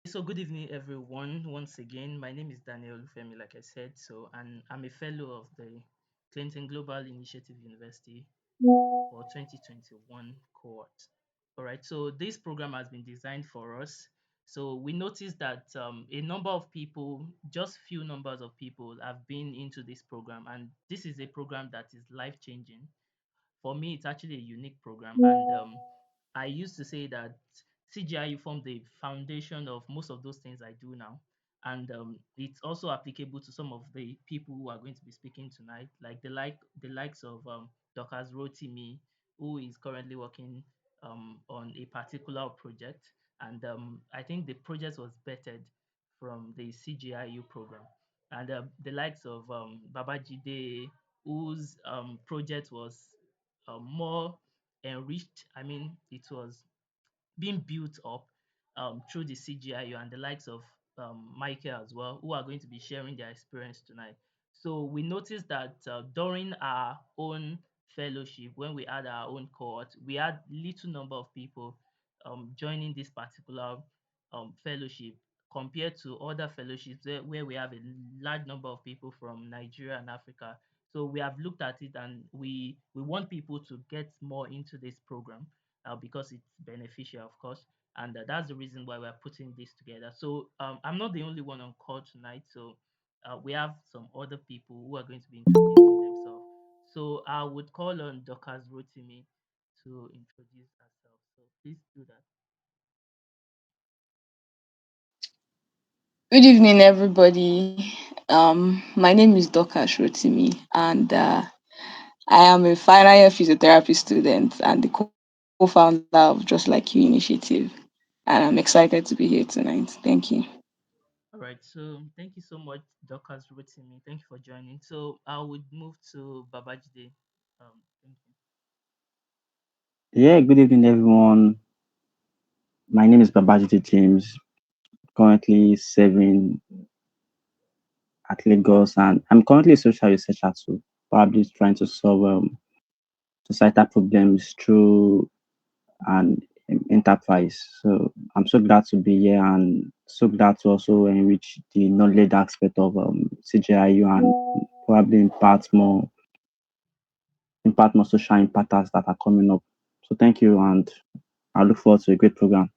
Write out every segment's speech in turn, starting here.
So good evening, everyone. Once again, my name is Daniel Femi, like I said. And I'm a fellow of the Clinton Global Initiative University for 2021 cohort. All right. So this program has been designed for us. So we noticed that a number of people, just few numbers of people, have been into this program, and this is a program that is life changing. For me, it's actually a unique program. And I used to say that CGI formed the foundation of most of those things I do now. And it's also applicable to some of the people who are going to be speaking tonight, like the likes of Dr. Rotimi, who is currently working on a particular project. And I think the project was bettered from the CGI U program. And the likes of Babajide, whose project was more enriched. I mean, it was being built up through the CGIU and the likes of Michael as well, who are going to be sharing their experience tonight. So we noticed that during our own fellowship, when we had our own cohort, we had little number of people joining this particular fellowship compared to other fellowships where we have a large number of people from Nigeria and Africa. So we have looked at it and we want people to get more into this program because it's beneficial, of course. And that's the reason why we're putting this together. So I'm not the only one on call tonight. So we have some other people who are going to be introducing themselves. So I would call on Dorcas Rotimi to introduce herself. So please do that. Good evening, everybody. My name is Doka Shrotimi, and I am a final year physiotherapy student and the co-founder of Just Like You initiative. And I'm excited to be here tonight. Thank you. All right. So thank you so much, Dorcas Rotimi. Thank you for joining. So I would move to Babajide. Thank you. Yeah, good evening, everyone. My name is Babajide James, currently serving at Lagos, and I'm currently a social researcher too, probably trying to solve societal problems through an enterprise. So I'm so glad to be here and so glad to also enrich the knowledge aspect of CGIU and probably impart more social impacts that are coming up. So thank you, and I look forward to a great program.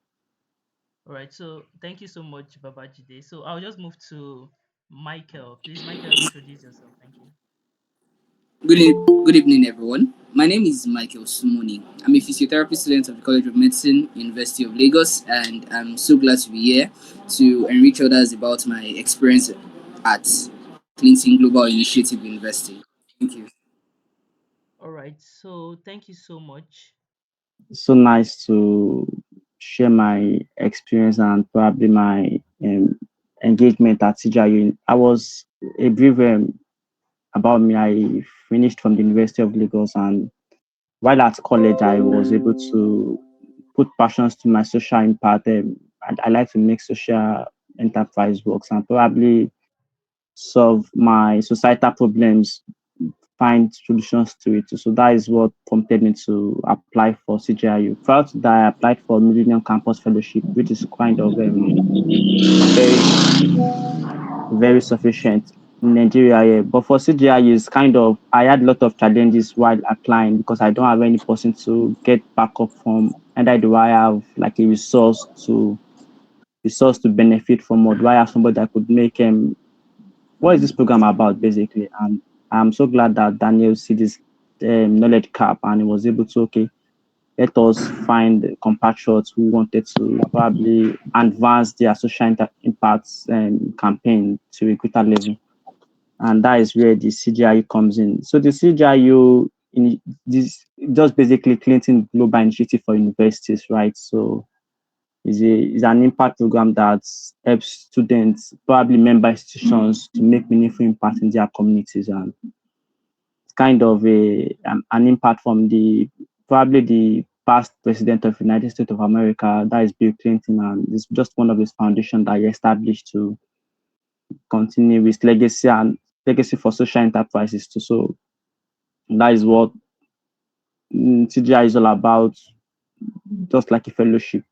All right. So thank you so much, Babajide. So I'll just move to Michael. Please, Michael, introduce yourself. Thank you. Good evening, everyone. My name is Michael Sumoni. I'm a physiotherapy student of the College of Medicine, University of Lagos, and I'm so glad to be here to enrich others about my experience at Clinton Global Initiative University. Thank you. All right. So thank you so much. So nice to share my experience and probably my engagement at CGI. I was a brief about me. I finished from the University of Lagos, and while at college, I was able to put passions to my social impact. And I like to make social enterprise works and probably solve my societal problems, find solutions to it. So that is what prompted me to apply for CGIU. Prior to that, I applied for Millennium Campus Fellowship, which is kind of very, very sufficient in Nigeria here. But for CGIU, it's kind of, I had a lot of challenges while applying because I don't have any person to get backup from. Either do I have like a resource to benefit from, or do I have somebody that could make what is this program about basically? And I'm so glad that Daniel see this knowledge gap and he was able to let us find compatriots who wanted to probably advance their social impacts campaign to a greater level. And that is where the CGIU comes in. So the CGIU in this just basically Clinton Global Initiative for Universities, right? So is an impact program that helps students, probably member institutions, to make meaningful impact in their communities, and it's kind of an impact from the probably the past president of the United States of America, that is Bill Clinton, and it's just one of his foundations that he established to continue his legacy and legacy for social enterprises too. So that is what CGI is all about, just like a fellowship.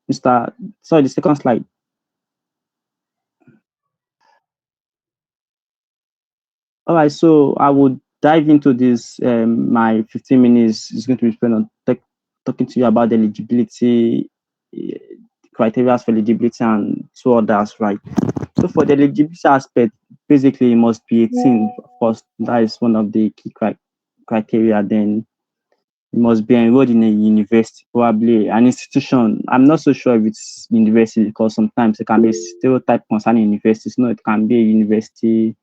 Mr. Sorry, the second slide. All right, so I would dive into this. My 15 minutes is going to be spent on talking to you about the eligibility, eh, criteria for eligibility, and two others, right? So for the eligibility aspect, basically, it must be 18. Of course, that is one of the key criteria. Then you must be enrolled in a university, probably an institution. I'm not so sure if it's university because sometimes it can be a stereotype concerning universities. No, it can be a university,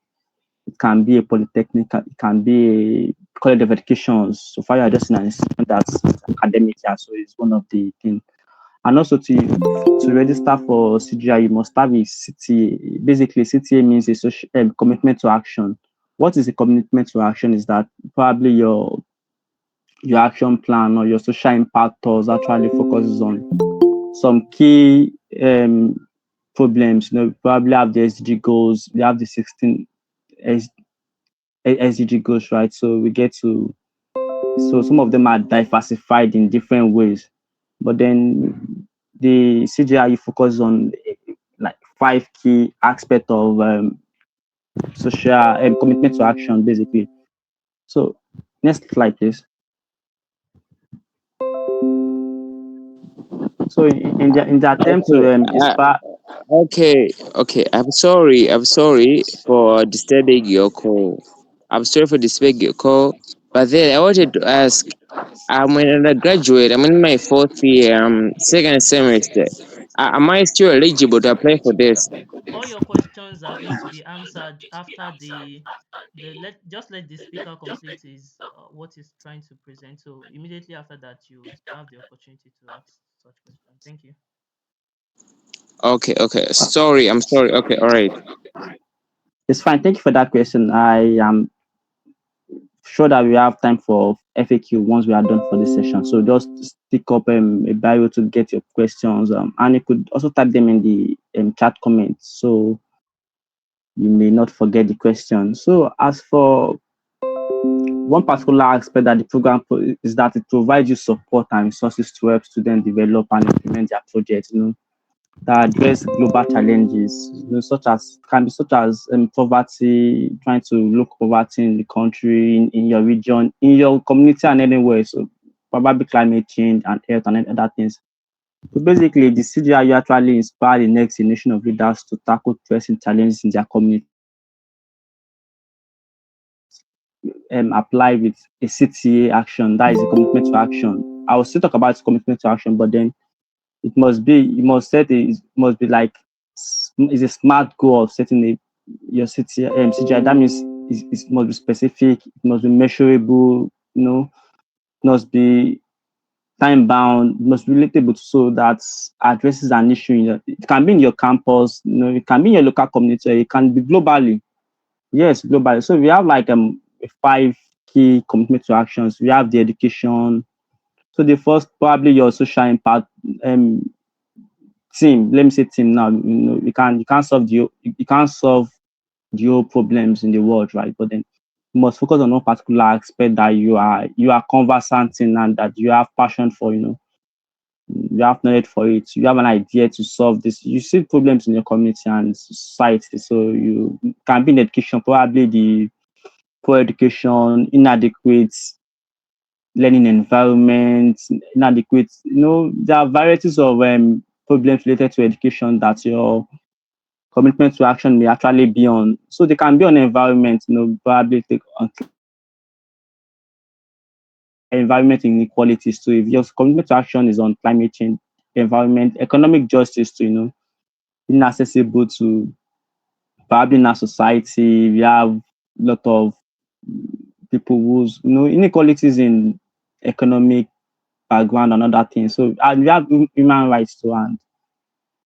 it can be a polytechnic, it can be a college of education. So far, you're just in an institution that's academic, yeah, so it's one of the things. And also to register for CGI, you must have a CTA. Basically, CTA means a social commitment to action. What is a commitment to action? Is that probably your action plan or your social impact actually focuses on some key problems. You know, probably have the SDG goals. We have the 16 S- SDG goals, right? So we get to so some of them are diversified in different ways, but then the CGI focuses on like five key aspects of social commitment to action, basically. So next slide, please. So in the attempt Okay, to inspire. okay. I'm sorry for disturbing your call. I'm sorry for disturbing your call. But then I wanted to ask. I'm an undergraduate. I'm in my fourth year, second semester. Am I still eligible to apply for this? All your questions are going to be answered after the let the speaker complete his what he's trying to present. So immediately after that, you have the opportunity to ask such questions. Thank you. Okay, okay. Sorry, I'm sorry. Okay, all right. It's fine. Thank you for that question. I am sure that we have time for FAQ once we are done for this session. So just stick up a bio to get your questions, and you could also type them in the chat comments so you may not forget the question. So as for one particular aspect that the program is that it provides you support and resources to help students develop and implement their projects. You know, that address global challenges, you know, such as poverty, trying to look poverty in the country, in your region, in your community, and anywhere. So probably climate change and health and other things. So basically, the CGIU actually inspire the next generation of leaders to tackle pressing challenges in their community, apply with a CTA action, that is a commitment to action. I will still talk about commitment to action, but then you must set it must be like it's a smart goal of setting your CGI. That means it must be specific, it must be measurable, you know, it must be time bound, it must be relatable so that addresses an issue it can be in your campus, you know, it can be in your local community, it can be globally. Yes, globally. So we have like five key commitment to actions. We have the education. So the first probably your social impact team. Let me say team now. You know, you can't solve the whole problems in the world, right? But then you must focus on one particular aspect that you are conversant in and that you have passion for, you know, you have knowledge for it, you have an idea to solve this. You see problems in your community and society. So you can be in education, probably the poor education, inadequate learning environment, inadequate, you know, there are varieties of problems related to education that your commitment to action may actually be on. So they can be on environment, you know, probably take on environment inequalities. So if your commitment to action is on climate change, environment, economic justice to, you know, being accessible to probably in our society, we have a lot of people whose, you know, inequalities in economic background and other things. So and we have human rights too and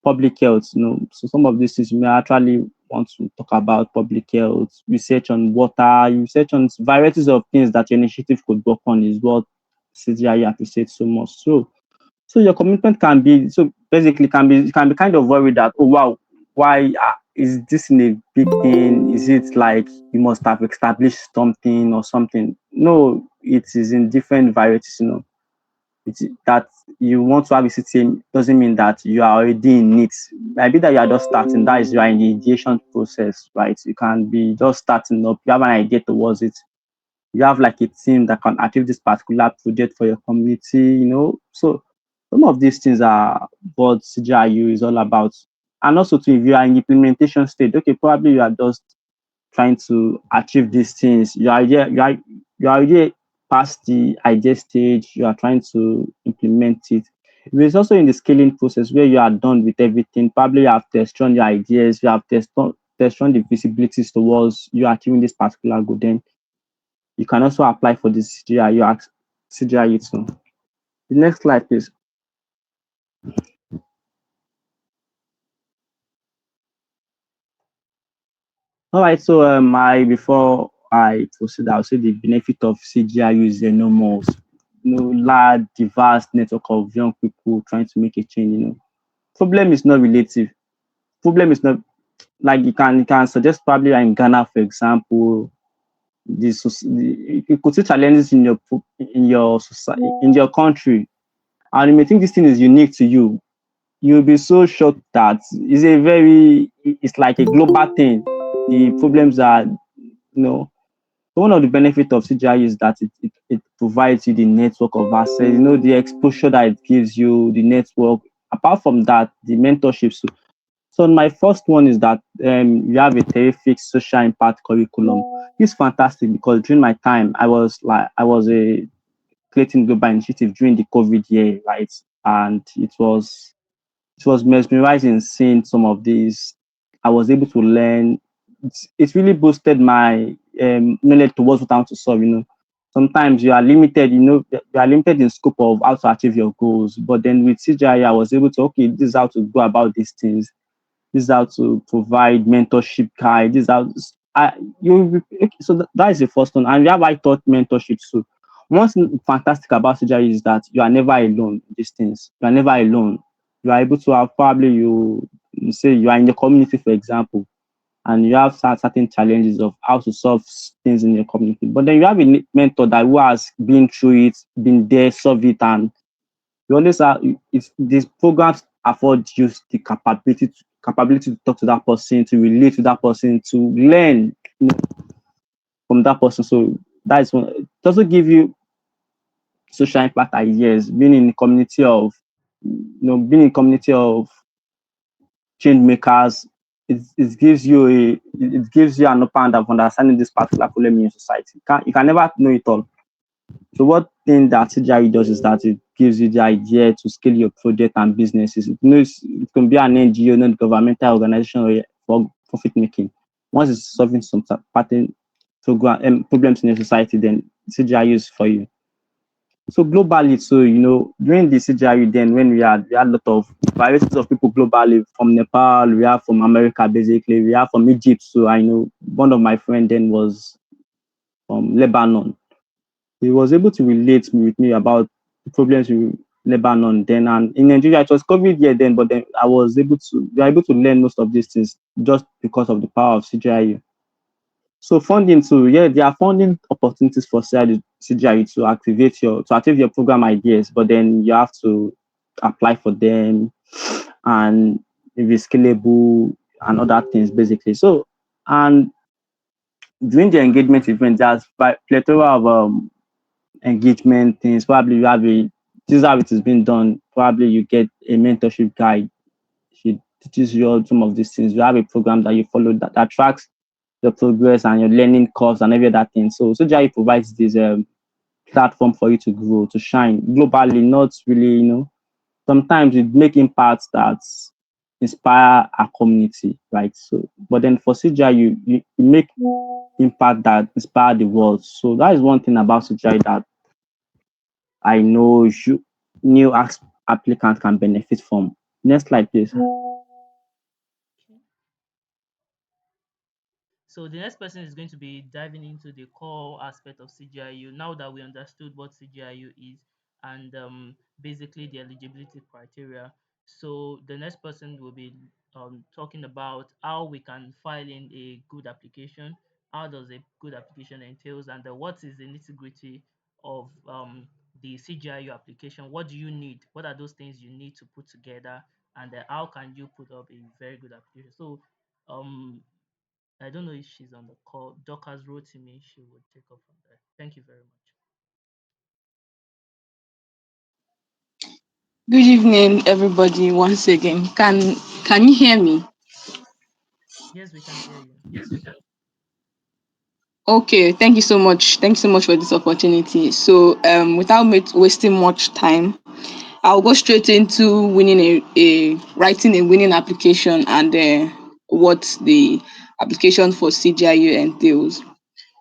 public health, you know. So some of these things we may actually want to talk about public health, research on water, research on varieties of things that your initiative could work on is what CGI appreciates so much. So your commitment can be so basically can be kind of worried that, oh wow, why is this in a big thing? Is it like you must have established something or something? No, it is in different varieties, you know. that you want to have a CTA doesn't mean that you are already in it. Maybe that you are just starting. That is, you are in the ideation process, right? You can be just starting up. You have an idea towards it. You have like a team that can achieve this particular project for your community. So some of these things are what CGIU is all about. And also, too, if you are in implementation stage, okay, probably you are just trying to achieve these things. You are already past the idea stage. You are trying to implement it. It's also in the scaling process where you are done with everything. Probably you have tested on your ideas. You have tested on the visibilities towards you achieving this particular goal. Then you can also apply for this CGIU too. The next slide, please. All right. So, I before I proceed, I'll say the benefit of CGIU is enormous. Large, diverse network of young people trying to make a change. Problem is not relative. Problem is not like you can suggest probably in Ghana, for example, you could see challenges in your society, in your country, and you may think this thing is unique to you. You'll be so shocked that it's like a global thing. The problems are, one of the benefits of CGI is that it provides you the network of access, the exposure that it gives you, the network. Apart from that, the mentorship. So my first one is that you have a terrific social impact curriculum. It's fantastic because during my time, I was a creating global initiative during the COVID year, right? And it was mesmerizing seeing some of these. I was able to learn. It really boosted my knowledge towards what I want to solve. Sometimes you are limited. You are limited in scope of how to achieve your goals. But then with CGI, I was able to, okay, this is how to go about these things. This is how to provide mentorship guide. This is how I, you okay, so that is the first one. And we have I taught mentorship too. One thing fantastic about CGI is that you are never alone in these things. You are never alone. You are able to have probably you say you are in the community, for example, and you have certain challenges of how to solve things in your community. But then you have a mentor that who has been through it, been there, solved it, and you always have it's these programs afford you the capability to talk to that person, to relate to that person, to learn from that person. So that is one. It also give you social impact ideas, being in community of change makers. It gives you an upper hand of understanding this particular problem in your society. You can never know it all. So what thing that CGI does is that it gives you the idea to scale your project and businesses. It can be an NGO, non-governmental organization, or for profit making. Once it's solving some pattern program problems in your society, then CGI is for you. So globally, during the CGI, then when we had a lot of varieties of people globally from Nepal, we have from America, basically, we have from Egypt. So I know one of my friend then was from Lebanon. He was able to relate with me about the problems with Lebanon then. And in Nigeria, it was COVID year then, but then we were able to learn most of these things just because of the power of CGIU. So funding too, yeah, there are funding opportunities for CGIU to activate your program ideas, but then you have to apply for them and if it's scalable and other things basically. So and during the engagement event, there's plethora of engagement things. Probably you have this is how it is being done. Probably you get a mentorship guide. She teaches you all some of these things. You have a program that you follow that tracks your progress and your learning curves and every other thing. So JI provides this platform for you to grow, to shine globally, not really, sometimes it make impacts that inspire our community, right? So but then for CGI, you make impact that inspire the world. So that is one thing about CGI that I know new applicants can benefit from. Next slide, please. So the next person is going to be diving into the core aspect of CGIU. Now that we understood what CGIU is and basically the eligibility criteria, so the next person will be talking about how we can file in a good application, how does a good application entails, and what is the nitty gritty of the CGIU application, what do you need? What are those things you need to put together? And how can you put up a very good application? So, um, I don't know if she's on the call. Doc has wrote to me. She would take up from there. Thank you very much. Good evening, everybody. Once again, can you hear me? Yes, we can hear you. Okay, thank you so much. Thank you so much for this opportunity. So, without wasting much time, I'll go straight into writing a winning application and what the application for CGIU entails.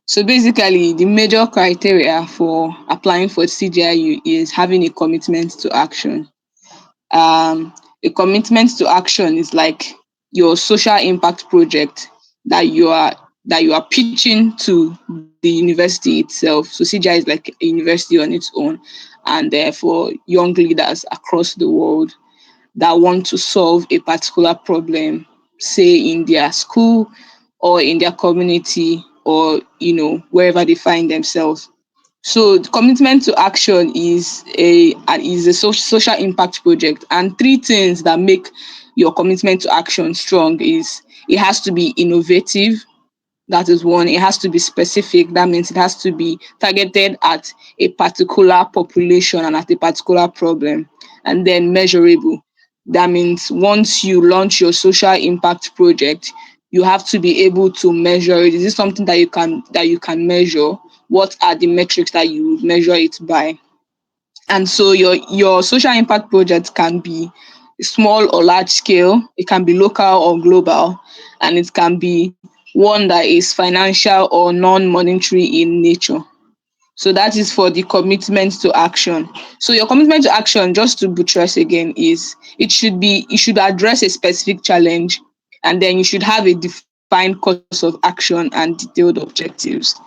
So basically, the major criteria for applying for CGIU is having a commitment to action. um, a commitment to action is like your social impact project that you are pitching to the university itself. So CGI is like a university on its own, and therefore young leaders across the world that want to solve a particular problem, say in their school or in their community, or wherever they find themselves. So the commitment to action is a social impact project, and three things that make your commitment to action strong is it has to be innovative. That is one. It has to be specific. That means it has to be targeted at a particular population and at a particular problem. And then measurable. That means once you launch your social impact project, you have to be able to measure it. Is this something that you can measure? What are the metrics that you measure it by? And so your social impact project can be small or large scale, it can be local or global, and it can be one that is financial or non-monetary in nature. So that is for the commitment to action. So your commitment to action, just to buttress again, is it should address a specific challenge, and then you should have a defined course of action and detailed objectives.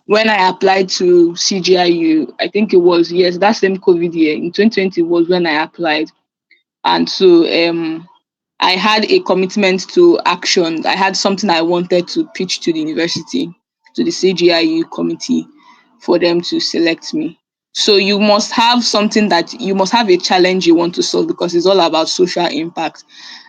When I applied to CGIU, I think it was, yes, that same COVID year in 2020 was when I applied. And so I had a commitment to action. I had something I wanted to pitch to the university, to the CGIU committee, for them to select me. So you must have a challenge you want to solve, because it's all about social impact.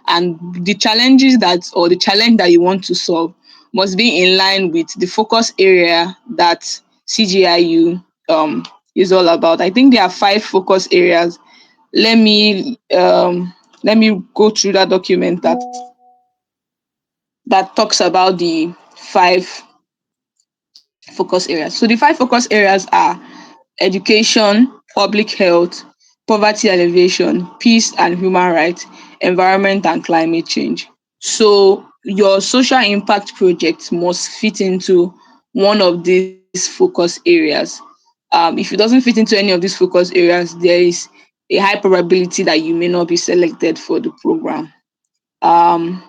And the challenge that you want to solve must be in line with the focus area that CGIU is all about. I think there are 5 focus areas. Let me um let me go through that document that talks about the 5 focus areas. So the 5 focus areas are education, public health, poverty alleviation, peace and human rights, environment and climate change. So your social impact project must fit into one of these focus areas. If it doesn't fit into any of these focus areas, there is a high probability that you may not be selected for the program. Um,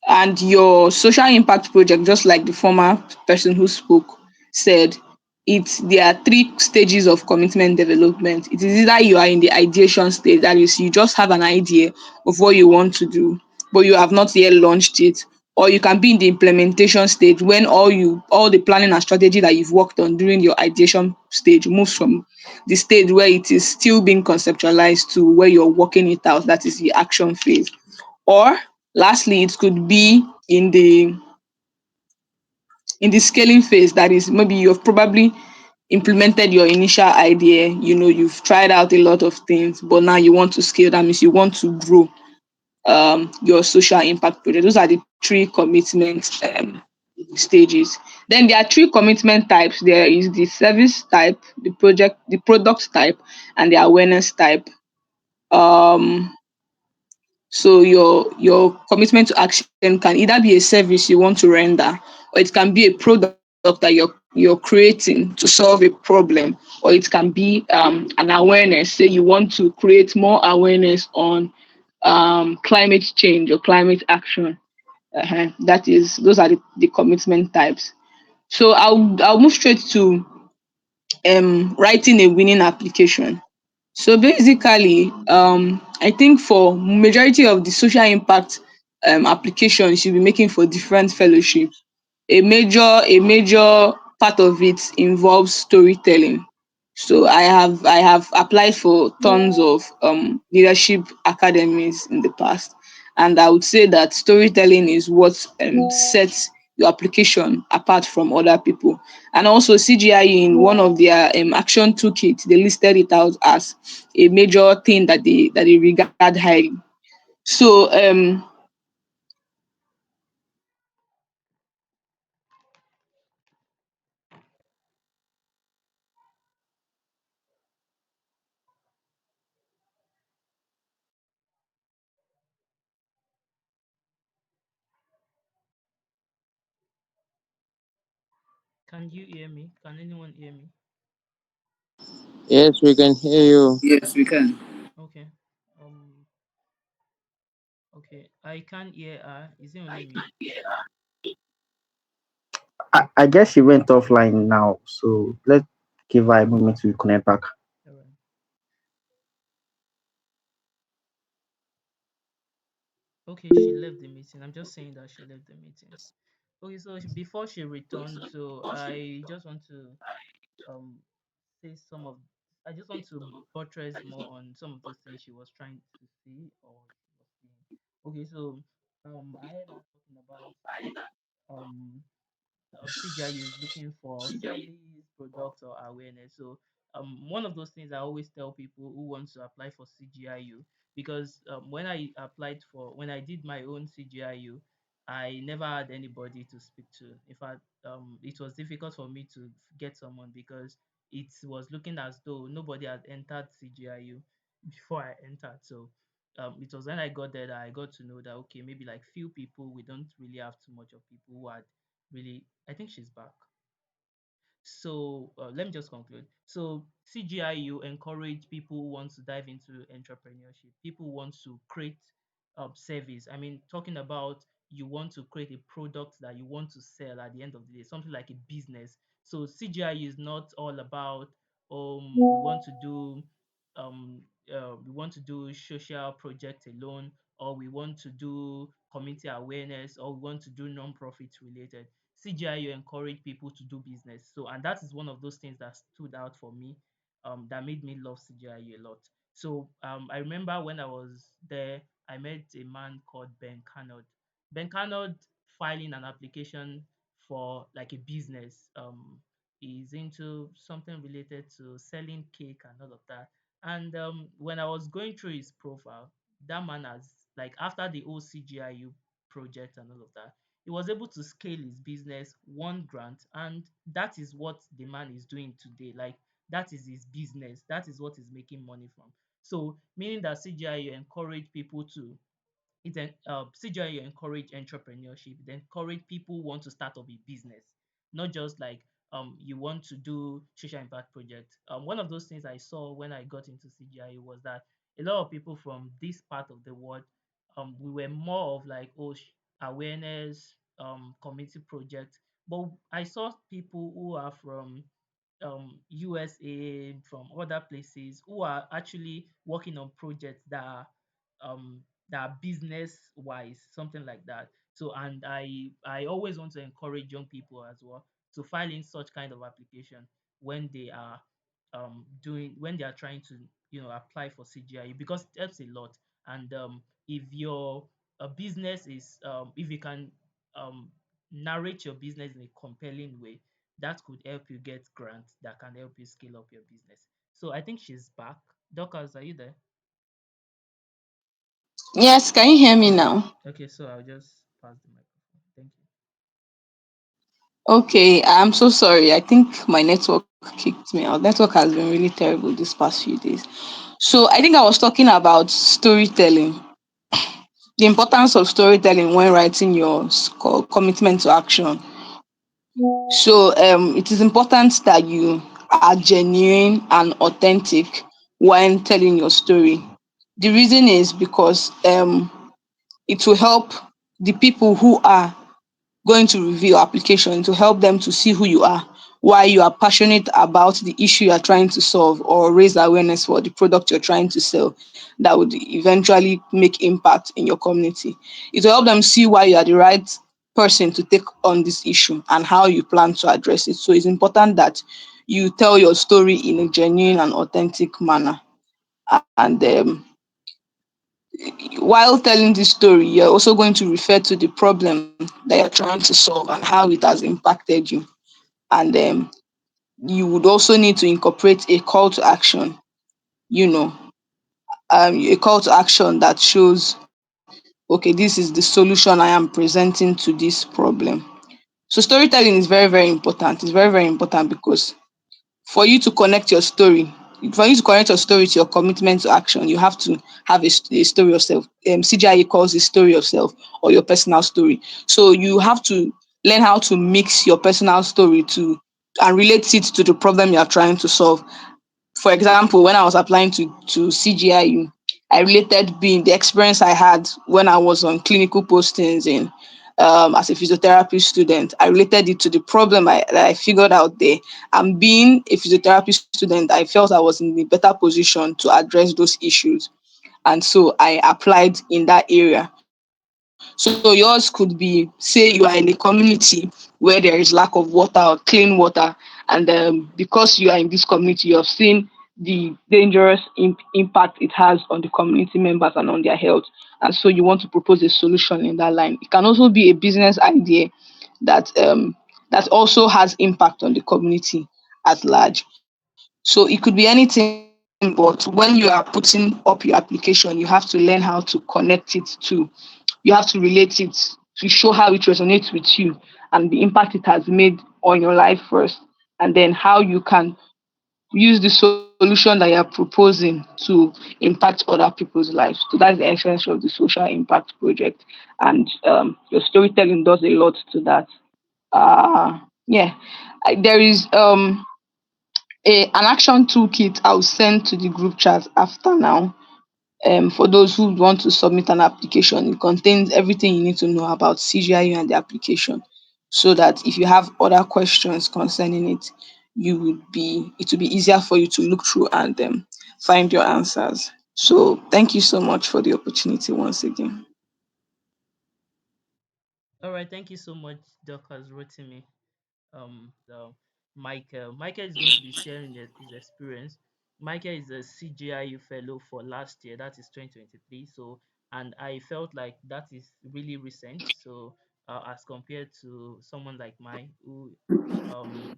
and your social impact project, just like the former person who spoke said, there are 3 stages of commitment development. It is either you are in the ideation stage, that is, you just have an idea of what you want to do, but you have not yet launched it, or you can be in the implementation stage, when all the planning and strategy that you've worked on during your ideation stage moves from the stage where it is still being conceptualized to where you're working it out, that is the action phase. Or lastly, it could be in the scaling phase, that is, maybe you've probably implemented your initial idea, you've tried out a lot of things, but now you want to scale. That means you want to grow your social impact project. Those are the 3 commitment stages. Then there are 3 commitment types. There is the service type, the product type, and the awareness type. um So your commitment to action can either be a service you want to render, or it can be a product that you're creating to solve a problem, or it can be an awareness. Say you want to create more awareness on climate change or climate action. Those are the commitment types. So I'll move straight to writing a winning application. So basically, I think for majority of the social impact applications you'll be making for different fellowships, a major part of it involves storytelling. So I have applied for tons of leadership academies in the past, and I would say that storytelling is what sets your application apart from other people. And also CGI in one of their action toolkit, they listed it out as a major thing that they regard highly. So Can you hear me? Can anyone hear me? Yes, we can hear you. Yes, we can. Okay. Um. Okay. I can't hear her. Is it only me? I guess she went offline now, so let's give her a moment to connect back. All right. Okay. She left the meeting. I'm just saying that she left the meeting. Okay. So before she returned, so I just want to um say some of. I just want to buttress more on some of those things she was trying to see or she was seeing. Okay. So I heard her talking about um CGI is looking for service, product, or awareness. So one of those things I always tell people who want to apply for CGIU, because when I did my own CGIU, I never had anybody to speak to. In fact, it was difficult for me to get someone because it was looking as though nobody had entered CGIU before I entered. So it was when I got there that I got to know that okay, maybe like few people, we don't really have too much of people who had really. I think she's back. So let me just conclude. So CGIU encourage people who want to dive into entrepreneurship, people who want to create service. I mean, talking about you want to create a product that you want to sell at the end of the day, something like a business. So CGIU is not all about we want to do um we want to do social project alone, or we want to do community awareness, or we want to do non-profit related. CGIU encourage people to do business. So, and that is one of those things that stood out for me, that made me love CGIU a lot. So, I remember when I was there, I met a man called Ben Canard. Ben Canard filing an application for like a business. He's into something related to selling cake and all of that. And when I was going through his profile, that man has like after the whole CGIU project and all of that, he was able to scale his business one grant, and that is what the man is doing today. Like that is his business, that is what he's making money from. So meaning that CGI encourage people to CGI encourage entrepreneurship. It encourage people who want to start up a business, not just like you want to do social impact project. One of those things I saw when I got into CGI was that a lot of people from this part of the world, we were more of like awareness, community project, but I saw people who are from USA, from other places, who are actually working on projects that are business wise, something like that. So, and I always want to encourage young people as well to file in such kind of application when they are doing when they are trying to apply for CGI, because it helps a lot. And if your business is if you can um narrate your business in a compelling way, that could help you get grants that can help you scale up your business. So I think she's back. Dorcas, are you there? yes, can you hear me Okay. now? Okay, so I'll just pass the microphone. Thank you. Okay, I'm so sorry. I think my network kicked me out. Network has been really terrible these past few days. So I think I was talking about storytelling, the importance of storytelling when writing your commitment to action. So it is important that you are genuine and authentic when telling your story. The reason is because it will help the people who are going to review your application to help them to see who you are, why you are passionate about the issue you are trying to solve or raise awareness for the product you're trying to sell that would eventually make impact in your community. It will help them see why you are the right person to take on this issue and how you plan to address it. So it's important that you tell your story in a genuine and authentic manner. And while telling this story, you're also going to refer to the problem that you're trying to solve and how it has impacted you. And you would also need to incorporate a call to action, you know, a call to action that shows, okay, this is the solution I am presenting to this problem. So storytelling is very, very important. It's very, very important because for you to connect your story, for you to connect your story to your commitment to action, you have to have a story of self. CGI calls it story of self or your personal story. So you have to learn how to mix your personal story to and relate it to the problem you are trying to solve. For example, when I was applying to CGIU, I related being the experience I had when I was on clinical postings in as a physiotherapy student. I related it to the problem that I figured out there. And being a physiotherapy student, I felt I was in a better position to address those issues. And so I applied in that area. So yours could be, say you are in a community where there is lack of water or clean water, and because you are in this community, you have seen the dangerous impact it has on the community members and on their health, and so you want to propose a solution in that line. It can also be a business idea that that also has impact on the community at large. So it could be anything, but when you are putting up your application, you have to learn how to connect it to, you have to relate it to show how it resonates with you and the impact it has made on your life first, and then how you can use the solution that you're proposing to impact other people's lives. So that's the essence of the social impact project. And your storytelling does a lot to that. Yeah, there is an action toolkit I'll send to the group chat after now. For those who want to submit an application, it contains everything you need to know about CGIU and the application, so that if you have other questions concerning it, it will be easier for you to look through and find your answers. So thank you so much for the opportunity once again. All right, thank you so much, Dr. Rotimi. The Michael. Michael is going to be sharing his experience. Michael is a CGIU fellow for last year, that is 2023. So, and I felt like that is really recent. So, as compared to someone like mine who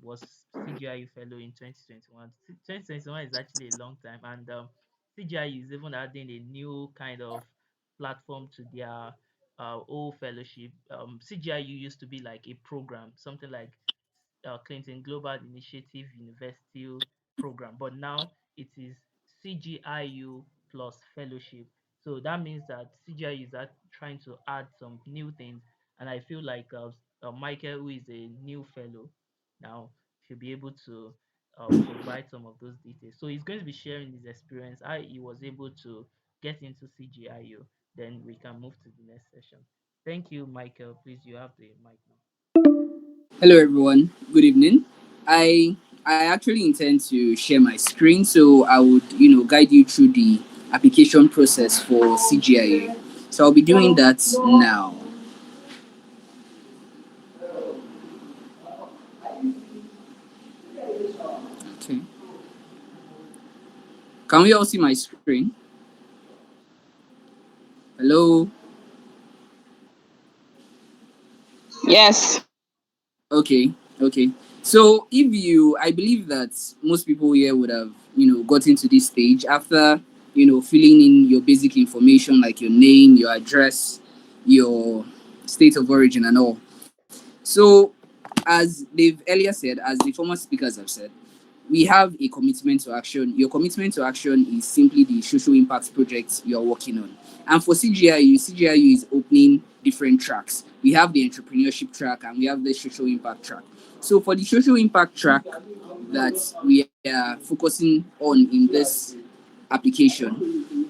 was CGIU fellow in 2021. 2021 is actually a long time, and CGIU is even adding a new kind of platform to their whole fellowship. CGIU used to be like a program, something like Clinton Global Initiative University program, but now it is CGIU plus fellowship. So that means that CGIU is trying to add some new things, and I feel like Michael, who is a new fellow now, should be able to provide some of those details. So he's going to be sharing his experience, how he was able to get into CGIU. Then we can move to the next session. Thank you, Michael. Please, you have the mic now. Hello, everyone. Good evening. I actually intend to share my screen, so I would guide you through the application process for CGIA. So I'll be doing that now. Okay. Can we all see my screen? Hello. Yes. Okay, okay. So if you, I believe that most people here would have, gotten to this stage after, filling in your basic information like your name, your address, your state of origin, and all. So, as they've earlier said, as the former speakers have said, we have a commitment to action. Your commitment to action is simply the social impact project you're working on. And for CGIU is opening different tracks. We have the entrepreneurship track and we have the social impact track. So for the social impact track that we are focusing on in this application,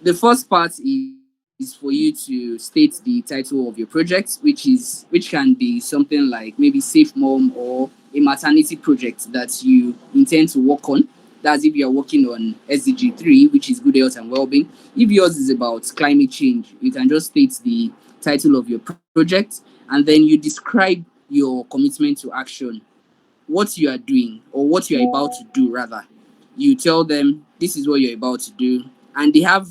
the first part is for you to state the title of your project, which can be something like maybe Safe Mom or a maternity project that you intend to work on. That's if you're working on SDG 3, which is good health and well-being. If yours is about climate change, you can just state the title of your project and then you describe your commitment to action what you are doing or what you are about to do rather. You tell them this is what you're about to do, and they have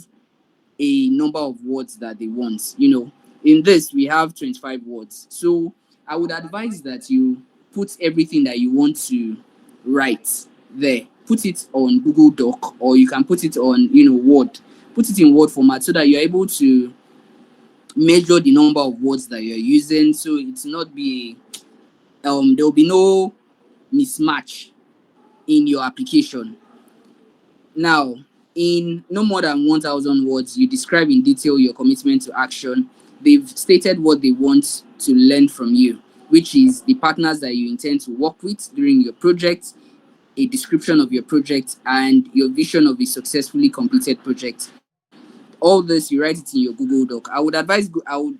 a number of words that they want. In this we have 25 words. So I would advise that you put everything that you want to write there. Put it on Google Doc, or you can put it on, Word. Put it in Word format so that you're able to measure the number of words that you're using. So it's not be there will be no mismatch in your application. Now, in no more than 1,000 words, you describe in detail your commitment to action. They've stated what they want to learn from you, which is the partners that you intend to work with during your project, a description of your project, and your vision of a successfully completed project. All this, you write it in your Google Doc. I would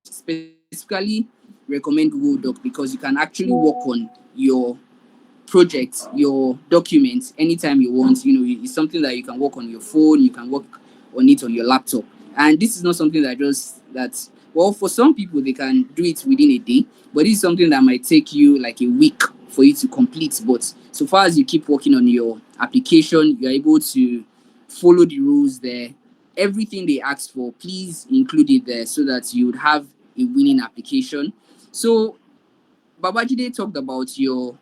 specifically recommend Google Doc because you can actually work on your project, your document anytime you want. It's something that you can work on your phone, you can work on it on your laptop. And this is not something well, for some people they can do it within a day, but this is something that might take you like a week for you to complete. But so far as you keep working on your application, you're able to follow the rules there. Everything they ask for, please include it there so that you would have a winning application. So Babajide talked about your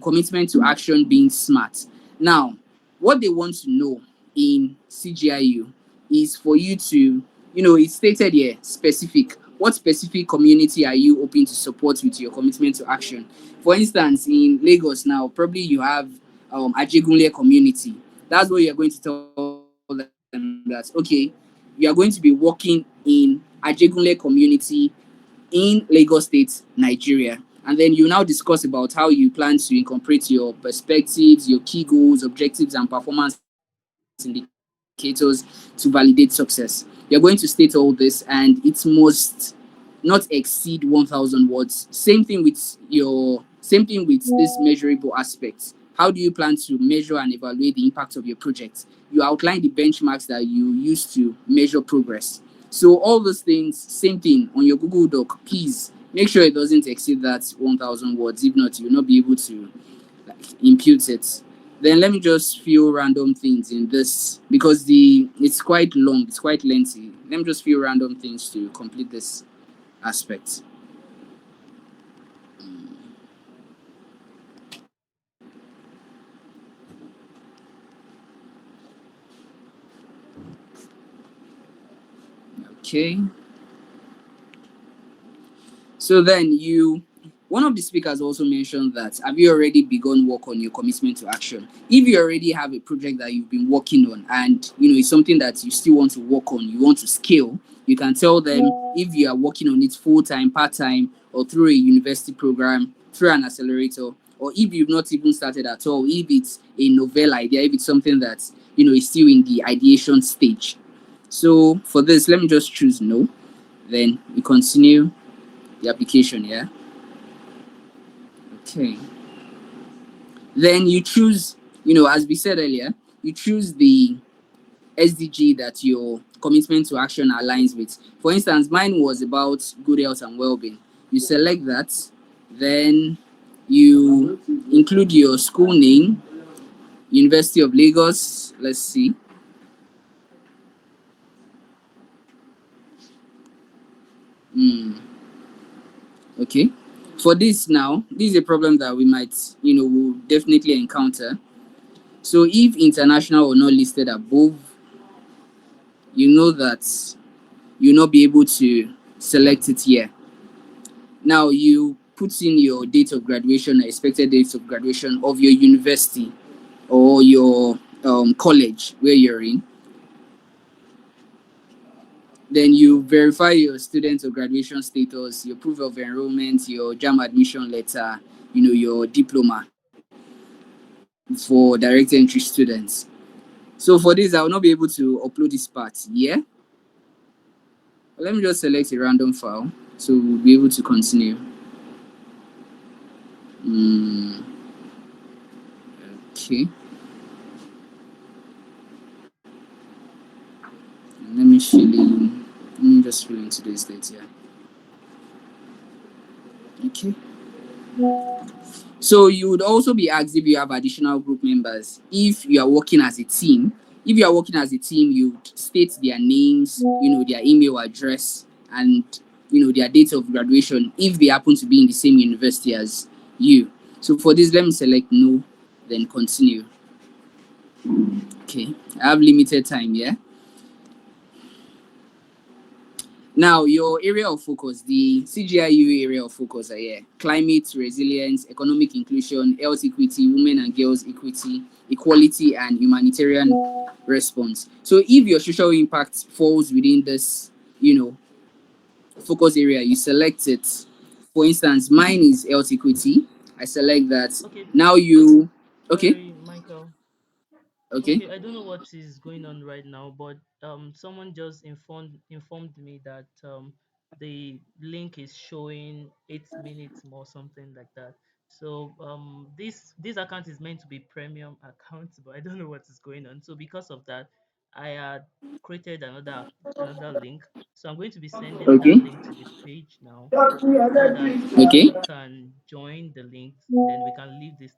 commitment to action being smart. Now, what they want to know in CGIU is for you to, it's stated here specific. What specific community are you hoping to support with your commitment to action? For instance, in Lagos now, probably you have Ajegunle community. That's what you're going to tell them that, okay, you are going to be working in Ajegunle community in Lagos State, Nigeria. And then you now discuss about how you plan to incorporate your perspectives, your key goals, objectives, and performance indicators to validate success. You're going to state all this, and it must not exceed 1,000 words. Same thing with this measurable aspects. How do you plan to measure and evaluate the impact of your project? You outline the benchmarks that you use to measure progress. So all those things, same thing on your Google Doc. Please make sure it doesn't exceed that 1,000 words. If not, you'll not be able to like impute it. Then let me just fill random things in this because the it's quite long, it's quite lengthy. Let me just fill random things to complete this aspect. Okay. So then one of the speakers also mentioned that have you already begun work on your commitment to action? If you already have a project that you've been working on and it's something that you still want to work on, you want to scale, you can tell them if you are working on it full time, part time, or through a university program, through an accelerator, or if you've not even started at all, if it's a novel idea, if it's something that is still in the ideation stage. So for this, let me just choose no. Then we continue the application, yeah? Okay. Then you choose, as we said earlier, you choose the SDG that your commitment to action aligns with. For instance, mine was about good health and well-being. You select that, then you include your school name, University of Lagos. Let's see. Hmm. Okay. For this now, this is a problem that we might, will definitely encounter. So if international or not listed above, you know that you'll not be able to select it here. Now you put in your date of graduation, expected date of graduation of your university or your college where you're in. Then you verify your student or graduation status, your proof of enrollment, your JAM admission letter, your diploma for direct entry students. So for this, I will not be able to upload this part. Yeah. Let me just select a random file so we'll be able to continue. Okay. Let me fill in. Let me just fill in today's date here. Okay. So you would also be asked if you have additional group members. If you are working as a team, if you are working as a team, you state their names, their email address, and their date of graduation if they happen to be in the same university as you. So for this, let me select no, then continue. Okay, I have limited time, yeah. Now, your area of focus, the CGIU area of focus are here: climate resilience, economic inclusion, health equity, women and girls equity, equality, and humanitarian response. So, if your social impact falls within this, focus area, you select it. For instance, mine is health equity. I select that. Okay, Now you, okay, sorry, Michael. okay, Okay, I don't know what is going on right now, but someone just informed me that the link is showing 8 minutes more, something like that. So this account is meant to be premium account, but I don't know what is going on. So because of that, I had created another link. So I'm going to be sending that okay, link to the page now, so that okay, people can join the link. Then we can all leave this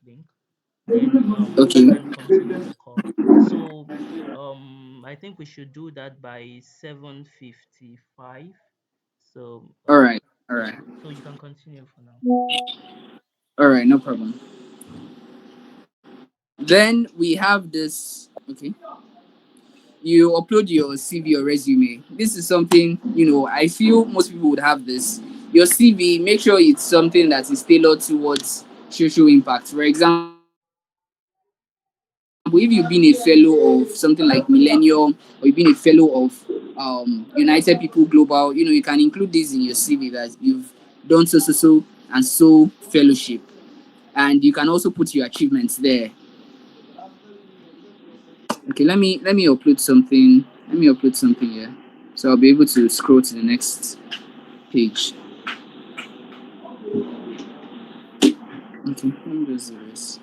link, then we okay. can continue the call. So I think we should do that by 7:55. So All right, all yeah, right, so you can continue for now. all right, no problem. Then we have this. Okay, you upload your CV or resume. This is something, I feel most people would have this. Your CV, make sure it's something that is tailored towards social impact. For example, if you've been a fellow of something like Millennium, or you've been a fellow of United People Global, you can include this in your CV that you've done so and so fellowship. And you can also put your achievements there. Okay, let me upload something. Let me upload something here, so I'll be able to scroll to the next page. Okay, let me just do this.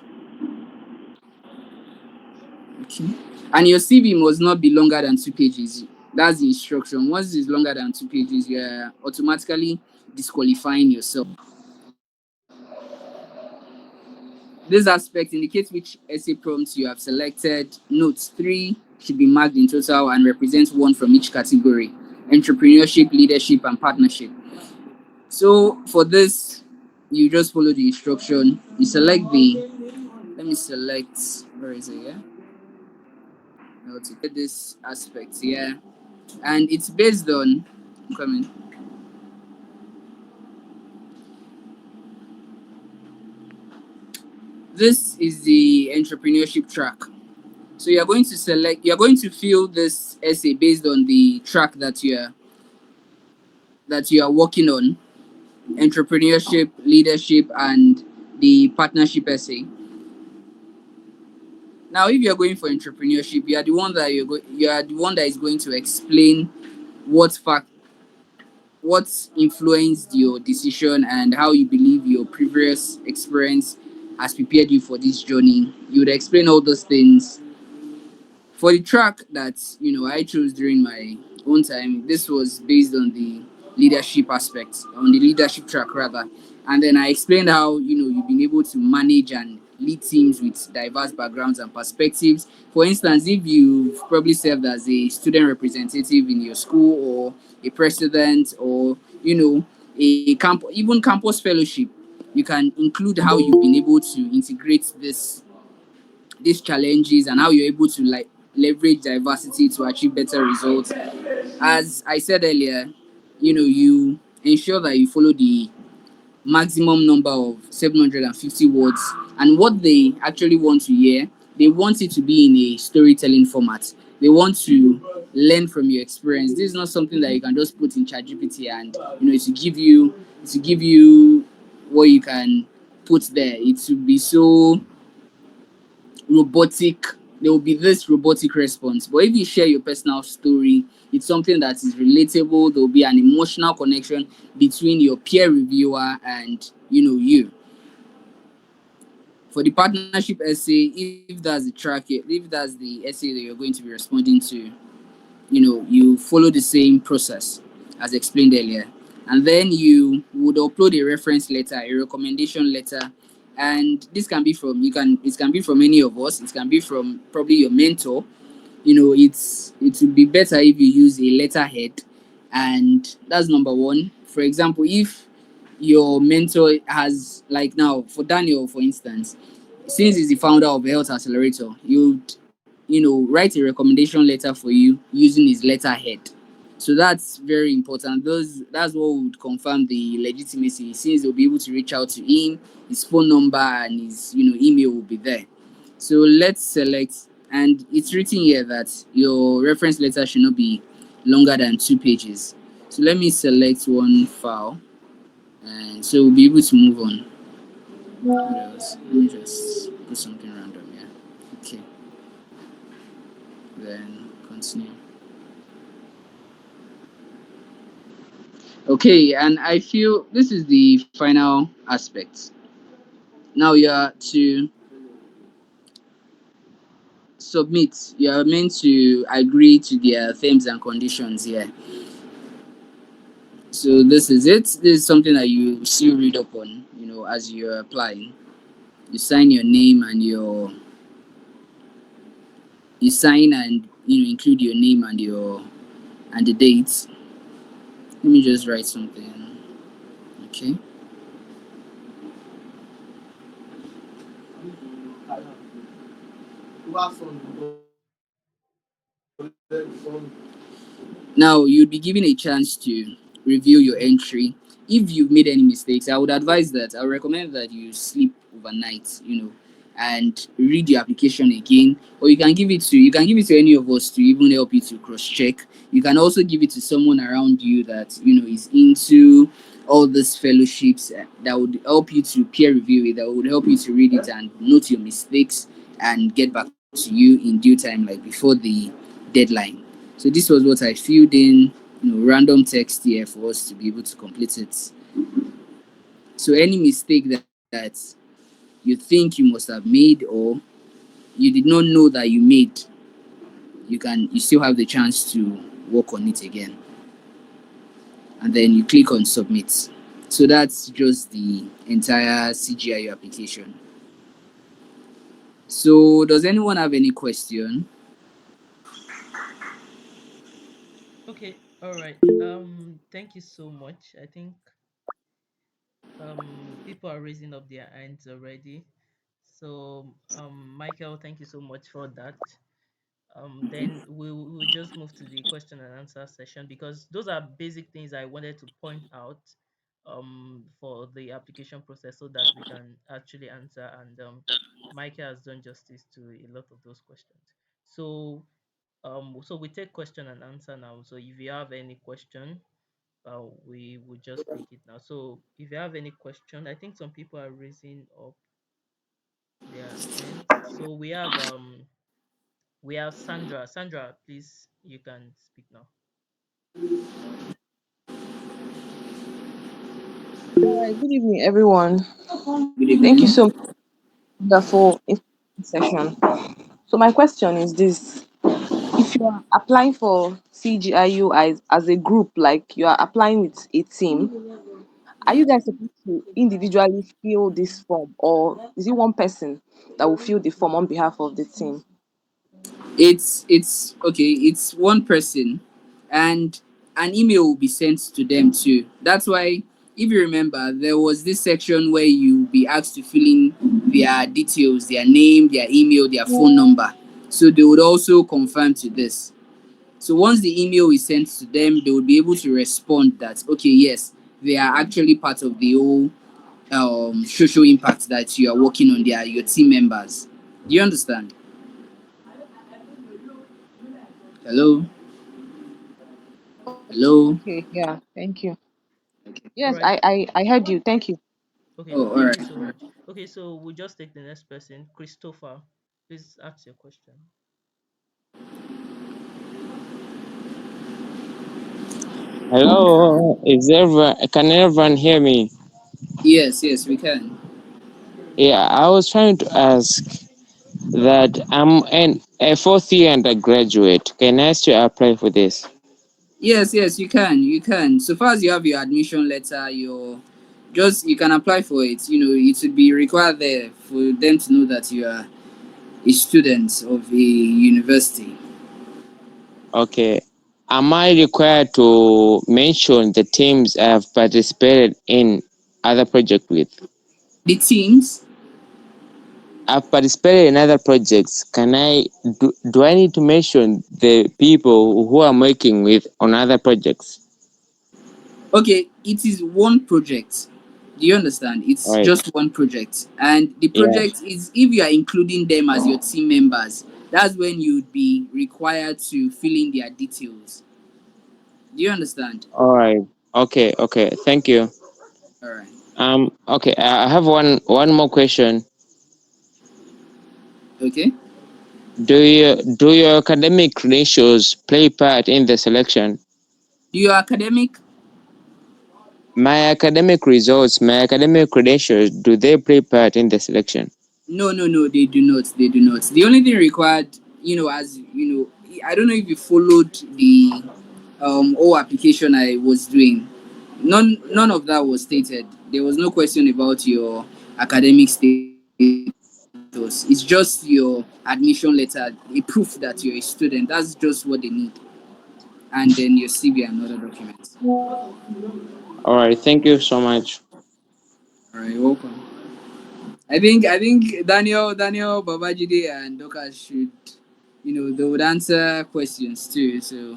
Okay, and your CV must not be longer than 2 pages. That's the instruction. Once it's longer than 2 pages, you're automatically disqualifying yourself. This aspect indicates which essay prompts you have selected. Notes: 3 should be marked in total and represent one from each category: entrepreneurship, leadership, and partnership. So for this, you just follow the instruction. You select the. Let me select. Where is it? Yeah. How to get this aspect. Yeah, and it's based on. I'm coming. This is the entrepreneurship track. So you're going to select. You're going to fill this essay based on the track that you are working on: entrepreneurship, leadership, and the partnership essay. Now, if you're going for entrepreneurship, you are the one that is going to explain what fact what influenced your decision and how you believe your previous experience has prepared you for this journey. You would explain all those things. For the track that I chose during my own time, this was based on the leadership aspect, on the leadership track rather. And then I explained how you've been able to manage and lead teams with diverse backgrounds and perspectives. For instance, if you've probably served as a student representative in your school, or a president, or a even campus fellowship, you can include how you've been able to integrate these challenges and how you're able to leverage diversity to achieve better results. As I said earlier, you ensure that you follow the maximum number of 750 words. And what they actually want to hear, they want it to be in a storytelling format. They want to learn from your experience. This is not something that you can just put in ChatGPT and to give you what you can put there. It will be so robotic. There will be this robotic response. But if you share your personal story, it's something that is relatable. There will be an emotional connection between your peer reviewer and you. For the partnership essay, if that's the essay that you're going to be responding to, you follow the same process as explained earlier. and then you would upload a reference letter, a recommendation letter, and this can be from it can be from any of us. It can be from probably your mentor. It would be better if you use a letterhead, and that's number one. For example, if your mentor has, like now for Daniel, for instance, since he's the founder of Health Accelerator, you would write a recommendation letter for you using his letterhead. So that's very important. That's what would confirm the legitimacy, since they'll be able to reach out to him, his phone number and his email will be there. So let's select, and it's written here that your reference letter should not be longer than 2 pages. So let me select one file, and so we'll be able to move on. What else? Let me just put something random here. Okay, then continue. Okay, and I feel this is the final aspect. Now you are to submit. You are meant to agree to their terms and conditions here. So this is it. This is something that you still read up on, as you're applying. You sign your name and you sign and include your name and the dates. Let me just write something. Okay. Now, you'd be given a chance to review your entry. If you've made any mistakes, I would recommend that you sleep overnight, and read your application again. Or you can give it to any of us to even help you to cross check. You can also give it to someone around you that is into all these fellowships, that would help you to peer review it, that would help you to read it and note your mistakes and get back to you in due time, like before the deadline. So this was what I filled in, random text here for us to be able to complete it. So any mistake that you think you must have made, or you did not know that you made, you still have the chance to work on it again. And then you click on submit. So that's just the entire CGIU application. So does anyone have any question? Okay, all right. Thank you so much. I think people are raising up their hands already. So Michael, thank you so much for that. Then we'll just move to the question and answer session, because those are basic things I wanted to point out for the application process, so that we can actually answer. And Michael has done justice to a lot of those questions. So so we take question and answer now. So if you have any question, we will just take it now. So if you have any question, I think some people are raising up their hands. So we have Sandra. Sandra, please, you can speak now. All right, good evening, everyone. Good Thank you evening. so much for the full session. So my question is this: if you are applying for CGIU as a group, like you are applying with a team, are you guys supposed to individually fill this form, or is it one person that will fill the form on behalf of the team? It's okay. It's one person, and an email will be sent to them too. That's why, if you remember, there was this section where you be asked to fill in their details, their name, their email, their phone number. So they would also confirm to this. So once the email is sent to them, they would be able to respond that okay, yes, they are actually part of the whole social impact that you are working on. They are your team members. Do you understand? Hello, hello. Okay, yeah, thank you. Okay. All Yes, right. I heard you. Thank you. Okay, Oh, all thank you right. so much. Okay, so we'll just take the next person. Christopher, please ask your question. Hello, can everyone hear me? Yes, yes, we can. Yeah, I was trying to ask that I'm a fourth year undergraduate. Can I still apply for this? Yes, yes, you can. You can. So far as you have your admission letter, your just you can apply for it. You know, it would be required there for them to know that you are a student of a university. Okay. Am I required to mention the teams I have participated in other project with? The teams. I've participated in other projects. Do I need to mention the people who I'm working with on other projects? Okay, it is one project. Do you understand? All It's right. just one project. And the Yeah. project is if you are including them as your team members, that's when you'd be required to fill in their details. Do you understand? All right. Okay. Okay. Thank you. All right. Okay. I have one more question. Okay. Do your academic credentials play part in the selection? Your academic. My academic credentials, do they play part in the selection? No, no, no, they do not. They do not. The only thing required, as you know, I don't know if you followed the whole application I was doing. None of that was stated. There was no question about your academic status. It's just your admission letter, a proof that you're a student. That's just what they need, and then your CV and other documents. All right. Thank you so much. All right, you're welcome. I think Daniel, Babajide, and Doka should, they would answer questions too. So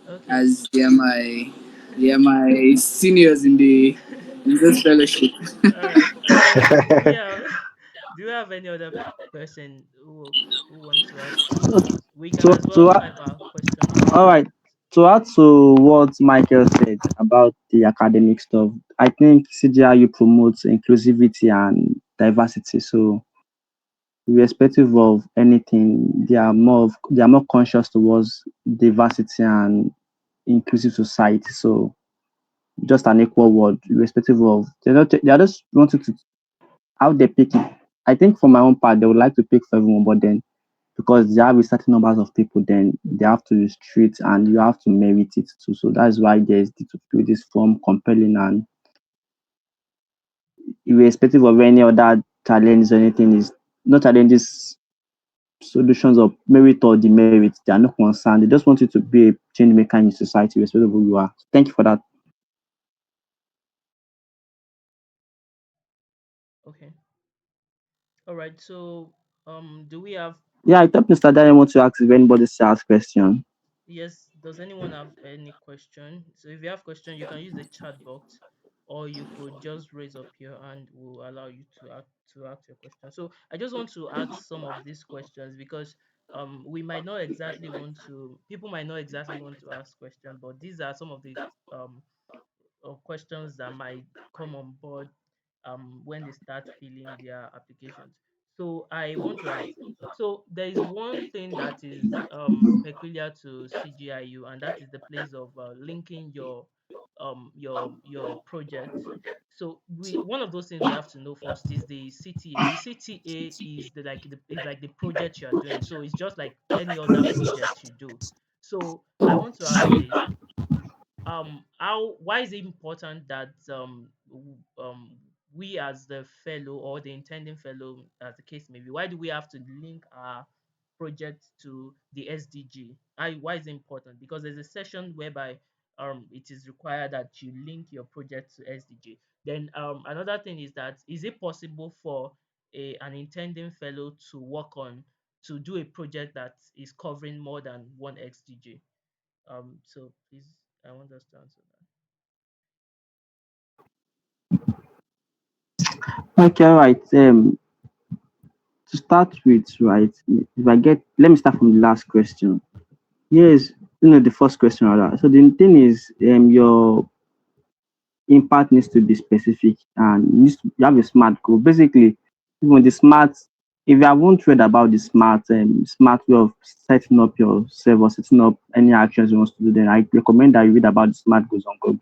Okay. as they are my seniors in this fellowship. All right. So do we have do we have any other person who wants to ask questions? We can So, as well type our questions in all the right. chat. To add to what Michael said about the academic stuff, I think CGI U promotes inclusivity and diversity. So, irrespective of anything, they are more conscious towards diversity and inclusive society. So, just an equal word, irrespective of they are just wanting to how they pick it. I think for my own part, they would like to pick for everyone, but then because they have a certain numbers of people, then they have to restrict and you have to merit it too. So that's why there's the to fill this form compelling and irrespective of any other challenge or anything is not challenges solutions of merit or demerit. They are not concerned. They just want you to be a change maker in society, irrespective of who you are. Thank you for that. Okay. All right. So do we have Yeah, I thought Mr. Daniel wants to ask if anybody still has question. yes, does anyone have any question? So if you have question, you can use the chat box or you could just raise up your hand. We'll allow you to ask your question. So I just want to add some of these questions because we might not exactly want to people might not exactly want to ask questions, but these are some of the um questions that might come on board when they start filling their applications. So I want to ask. So there is one thing that is peculiar to CGIU, and that is the place of linking your project. So we one of those things we have to know first is the CTA. The CTA is the project you are doing. So it's just like any other project you do. So I want to ask this how why is it important that we as the fellow or the intending fellow as the case may be, why do we have to link our project to the SDG? Why is it important? Because there's a session whereby it is required that you link your project to SDG. Then another thing is that is it possible for an intending fellow to work on to do a project that is covering more than one SDG? So please, I want us to answer that. Okay, all right. To start with, right, if I get, let me start from the last question. Yes, the first question. Rather. So the thing is, your impact needs to be specific and you have a smart goal. Basically, even the smart, if you haven't read about the smart way of setting up yourself or setting up any actions you want to do, then I recommend that you read about the smart goals on Google.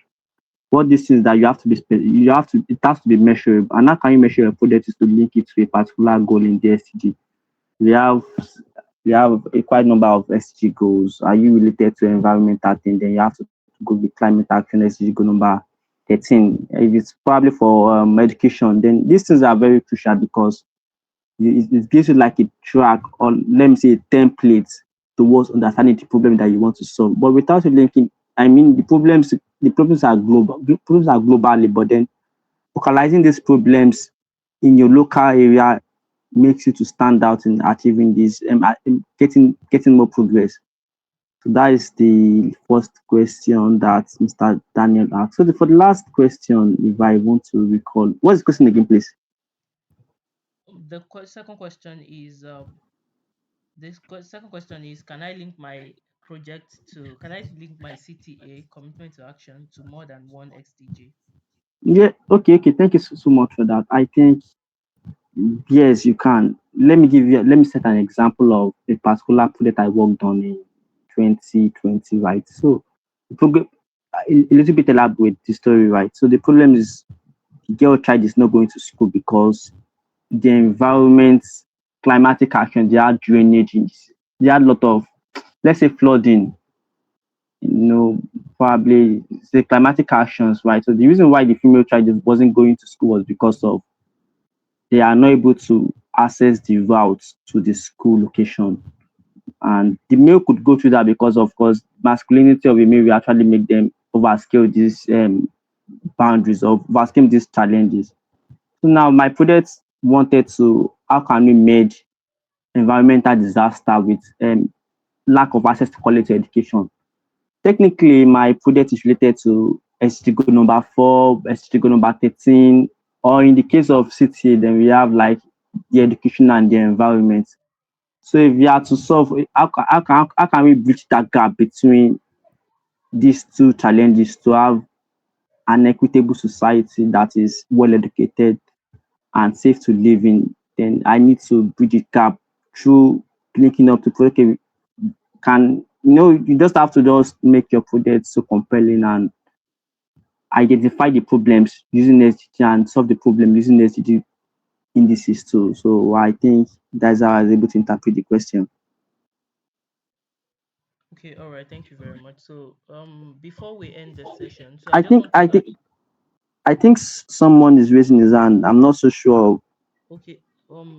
What this is that you have to be, it has to be measurable. And how can you measure your project is to link it to a particular goal in the SDG. We have we have a quite number of SDG goals. Are you related to environmental thing? Then you have to go with climate action SDG goal number 13. If it's probably for education, then these things are very crucial because it gives you like a track or let me say a template towards understanding the problem that you want to solve. But without you linking, I mean the problems are global. The problems are globally, but then localizing these problems in your local area makes you to stand out in achieving this getting more progress. So that is the first question that Mr. Daniel asked. So for the last question, if I want to recall, what's the question again, please? The second question is second question is, can I link my project to can I link my CTA commitment to action to more than one XDG? Yeah, okay. Thank you so much for that. I think yes, you can. Let me set an example of a particular project I worked on in 2020, right? So the program a little bit elaborate the story, right? So the problem is the girl child is not going to school because the environment, climatic action, they had drainages, they had a lot of, let's say, flooding, you know, probably say climatic actions, right? So the reason why the female child wasn't going to school was because of they are not able to access the route to the school location. And the male could go through that because, of course, masculinity of a male will actually make them overscale these boundaries of overcome these challenges. So now my project wanted to how can we merge environmental disaster with lack of access to quality education. Technically, my project is related to STG goal number 4, STG goal number 13, or in the case of CTA, then we have like the education and the environment. So if we are to solve, how can we bridge that gap between these two challenges to have an equitable society that is well educated and safe to live in? Then I need to bridge the gap through linking up to okay, can you just have to just make your project so compelling and identify the problems using SDG and solve the problem using SDG indices too. So I think that's how I was able to interpret the question. Okay, all right, thank you very much. So before we end the session, so I I just think want I to think I think someone is raising his hand. I'm not so sure. okay,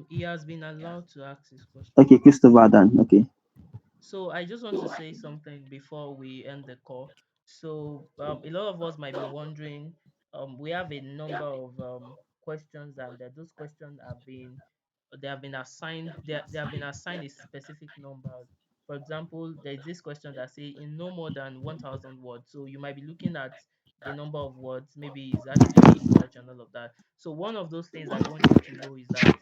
he has been allowed to ask his question. Okay, Christopher Dan. Okay. So I just want to say something before we end the call. So a lot of us might be wondering. We have a number of questions, and that those questions have been they have been assigned a specific number. For example, there is this question that say in no more than 1,000 words. So you might be looking at the number of words, maybe is actually too much and all of that. So one of those things I want you to know is that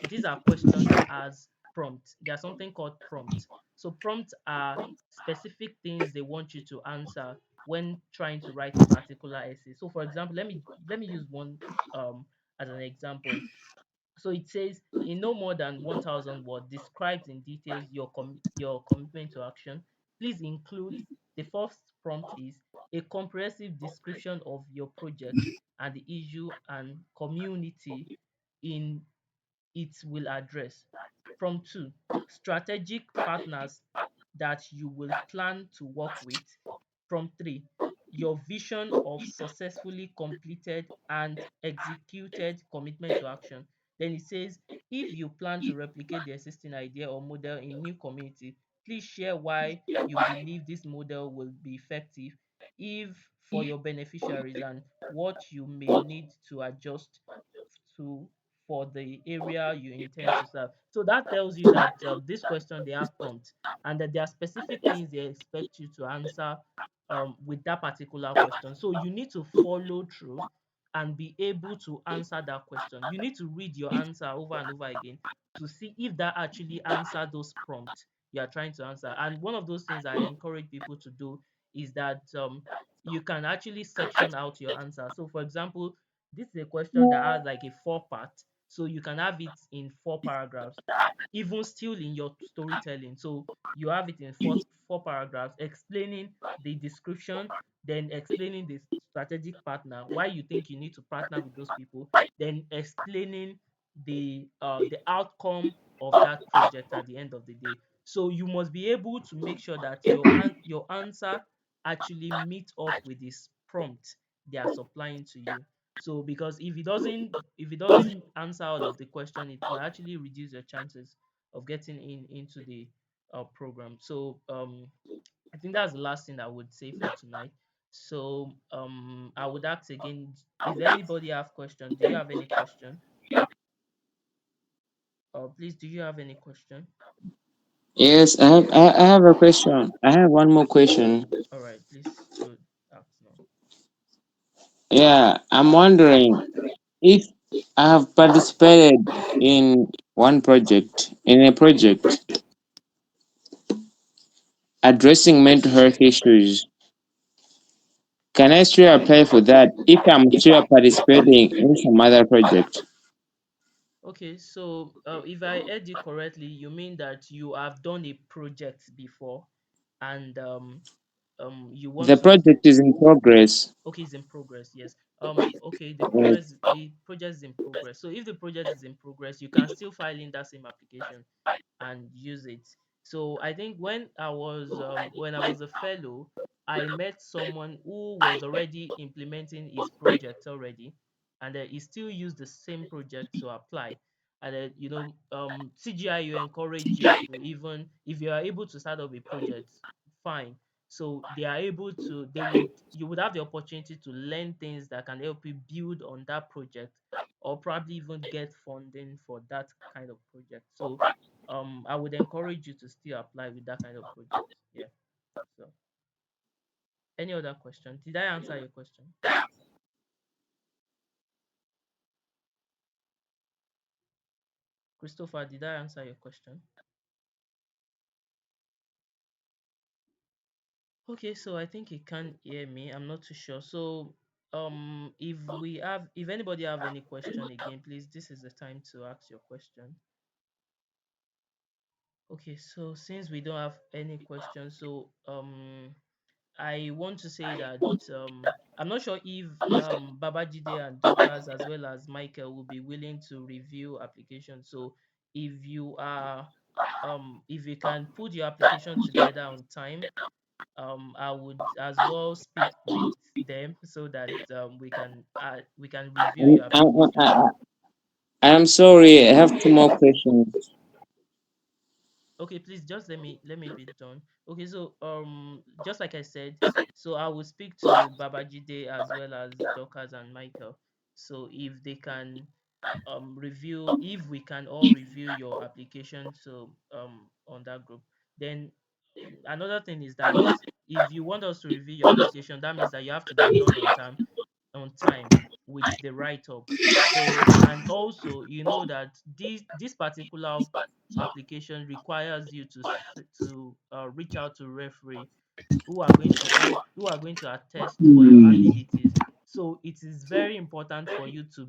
these are questions that has prompt. There's something called prompt. So prompts are specific things they want you to answer when trying to write a particular essay. So for example, let me use one as an example. So it says in no more than 1,000 words, describes in details your commitment to action. Please include the first prompt is a comprehensive description of your project and the issue and community in it will address. From two, strategic partners that you will plan to work with. From three, your vision of successfully completed and executed commitment to action. Then it says, if you plan to replicate the existing idea or model in new community, please share why you believe this model will be effective if for your beneficiaries and what you may need to adjust to for the area you intend to serve. So that tells you that this question they have prompt and that there are specific things they expect you to answer with that particular question. So you need to follow through and be able to answer that question. You need to read your answer over and over again to see if that actually answer those prompts you are trying to answer. And one of those things I encourage people to do is that you can actually section out your answer. So for example, this is a question that has like a four part, so you can have it in four paragraphs, even still in your storytelling. So you have it in four paragraphs explaining the description, then explaining the strategic partner, why you think you need to partner with those people, then explaining the outcome of that project at the end of the day. So you must be able to make sure that your answer actually meet up with this prompt they are supplying to you. So because if it doesn't answer all of the question, it might actually reduce your chances of getting into the program. So I think that's the last thing I would say for tonight. So I would ask again, if anybody have question, do you have any question? Or please, do you have any question? Yes, I have a question. I have one more question. All right, please go ask now. Yeah, I'm wondering if I have participated in a project addressing mental health issues. Can I still apply for that if I'm still participating in some other project? Okay, so if I heard you correctly, you mean that you have done a project before, and you want The to. project is in progress. Okay, it's in progress. Yes. Okay, Yes. the project is in progress. So if the project is in progress, you can still file in that same application and use it. So I think when I was a fellow, I met someone who was already implementing his project already, and he still used the same project to apply. And CGI you encourage you to, even if you are able to start up a project, fine. So they are able to, they would you would have the opportunity to learn things that can help you build on that project, or probably even get funding for that kind of project. So I would encourage you to still apply with that kind of project. Yeah. So any other question? Did I answer your question? Christopher, did I answer your question? Okay, so I think he can't hear me. I'm not too sure. So if anybody have any question again, please, this is the time to ask your question. Okay, so since we don't have any questions, so I want to say that I'm not sure if Babajide and Dorcas as well as Michael will be willing to review applications. So if you are if you can put your application together on time, I would as well speak with them so that we can review I'm, your I, application. I, I'm sorry, I have two more questions. Okay, please just let me be done. Okay, so just like I said, so I will speak to Babajide as well as Dorcas and Michael. So if they can review, if we can all review your application, so on that group, then another thing is that if you want us to review your application, that means that you have to be done on time with the write-up. So, and also you know that this particular application requires you to reach out to referee who are going to attest for your Hmm. abilities. So it is very important for you to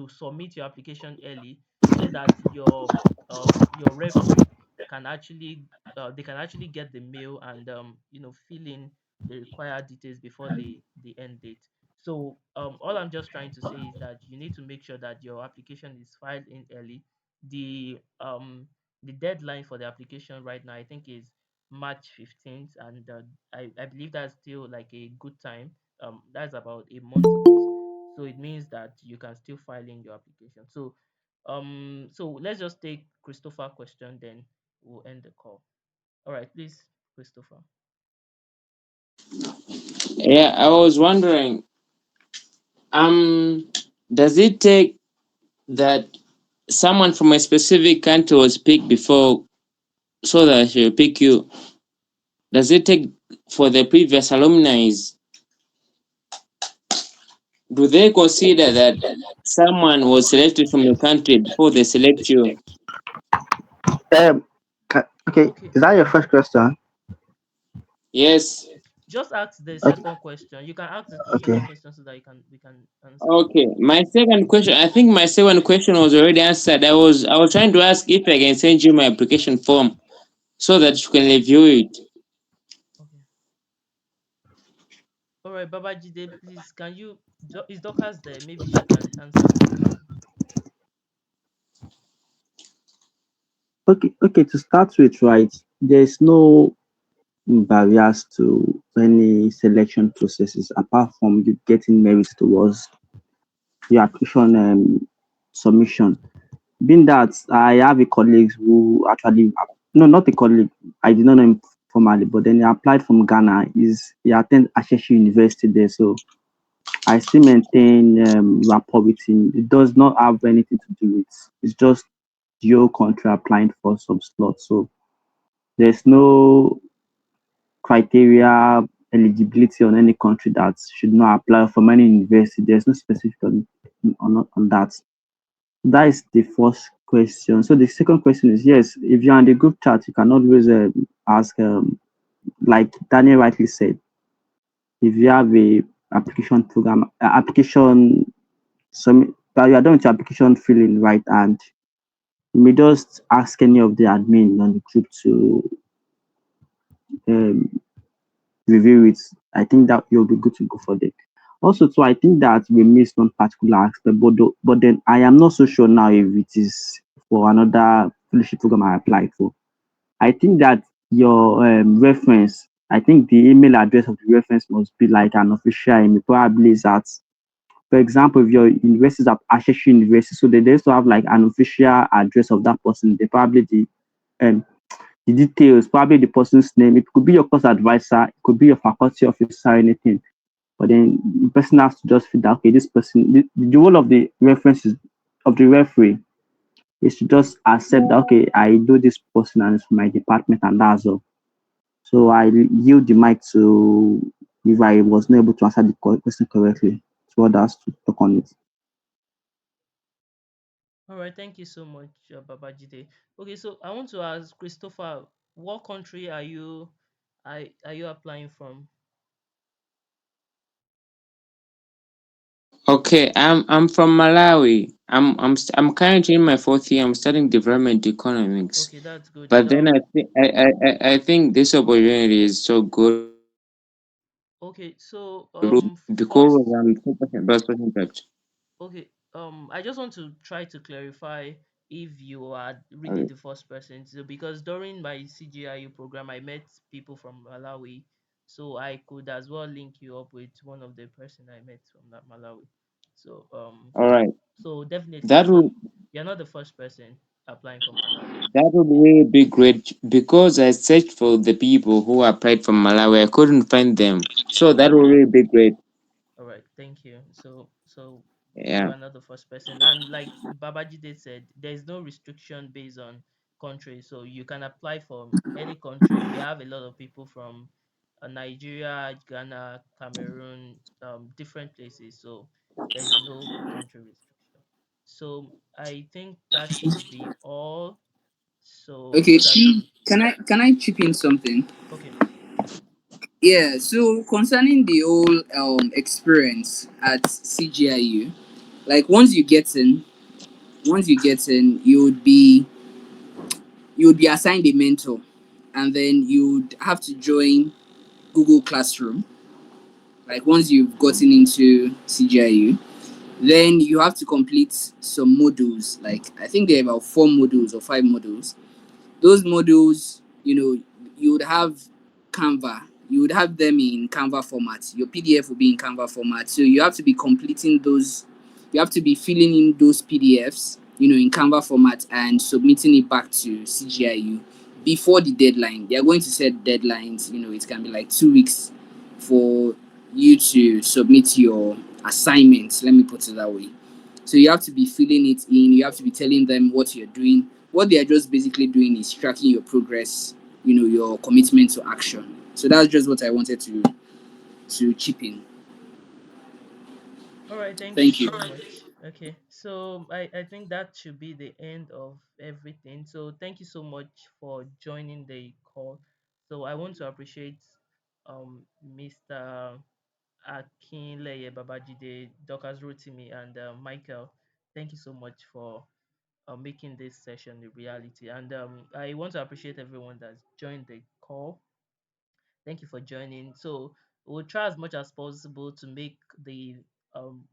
submit your application early, so that your referee can actually they can actually get the mail and fill in the required details before the end date. So all I'm just trying to say is that you need to make sure that your application is filed in early. The deadline for the application right now, I think, is March 15th, and I believe that's still like a good time. That's about a month away. So it means that you can still file in your application. So let's just take Christopher question, then we'll end the call. All right, please, Christopher. Yeah, I was wondering, does it take that someone from a specific country was picked before so that she'll pick you? Does it take for the previous alumni? Do they consider that someone was selected from your country before they select you? Okay, Okay, is that your first question? Yes. just ask the Okay, second question. You can ask the second okay. question so that we can answer. Okay. My second question, I think my second question was already answered. I was trying to ask if I can send you my application form so that you can review it. Okay. All right, Babajide, please, can you? Is Dorcas there? Maybe she can answer the question. Okay. To start with, right, there's no barriers to any selection processes apart from you getting merit towards the application submission. Being that I have a colleague who actually, no, not a colleague, I did not know him formally, but then he applied from Ghana. He attended Ashesi University there, so I still maintain rapport with him. It does not have anything to do with, it's just your country applying for some slot. So there's no criteria eligibility on any country that should not apply from any university. There's no specific on that. That is the first question. So the second question is, yes, if you're on the group chat, you can always ask, like Daniel rightly said, if you have a application program, application, some that you are done with your application filling, right, and you may just ask any of the admin on the group to um, review it. I think that you'll be good to go for that. Also, too, I think that we missed one particular aspect, but then I am not so sure now if it is for another fellowship program I applied for. I think that your reference, I think the email address of the reference must be like an official email. Probably is at, for example, if your university is at Ashesi University, so they also have like an official address of that person. They probably um, the details, probably the person's name. It could be your course advisor, it could be your faculty officer, anything. But then the person has to just feel that okay, this person, the role of the references of the referee is to just accept that okay, I know this person and it's from my department and that's all. So I yield the mic to if I was not able to answer the question correctly to others to talk on it. All right, thank you so much, Babajide. Okay, so I want to ask Christopher, what country are you applying from? Okay, I'm from Malawi. I'm currently in my fourth year. I'm studying development economics. Okay, that's good. But then I think this opportunity is so good Okay, so because first, I'm 2% best percentage. okay, I just want to try to clarify if you are really the first person. So because during my CGIU program, I met people from Malawi, so I could as well link you up with one of the person I met from that Malawi. So All right, so definitely that would you're not the first person applying from Malawi. that would really be great because I searched for the people who applied from Malawi. I couldn't find them, so that would really be great. All right, thank you. So you Yeah. are not the first person, and like Babajide said, there is no restriction based on country, so you can apply for any country. We have a lot of people from Nigeria, Ghana, Cameroon, different places, so there is no country restriction. So I think that should be all. Okay, So that can I chip in something? okay. Yeah, so concerning the whole experience at CGIU, like once you get in, you would be assigned a mentor, and then you'd have to join Google Classroom. Like once you've gotten into CGIU, then you have to complete some modules. Like I think there are about 4 modules or 5 modules. Those modules, you would have Canva. You would have them in Canva format. Your PDF will be in Canva format. So you have to be completing those. You have to be filling in those PDFs, in Canva format and submitting it back to CGIU before the deadline. They are going to set deadlines. It can be like 2 weeks for you to submit your assignments. Let me put it that way. So you have to be filling it in. You have to be telling them what you're doing. What they are just basically doing is tracking your progress, your commitment to action. So that's just what I wanted to chip in. All right, thank you Thank you. so much. Okay, so I think that should be the end of everything. So thank you so much for joining the call. So I want to appreciate Mr. Akinleye Babajide, Dorcas Rotimi, and Michael. Thank you so much for making this session a reality. And I want to appreciate everyone that's joined the call. Thank you for joining. So we'll try as much as possible to make the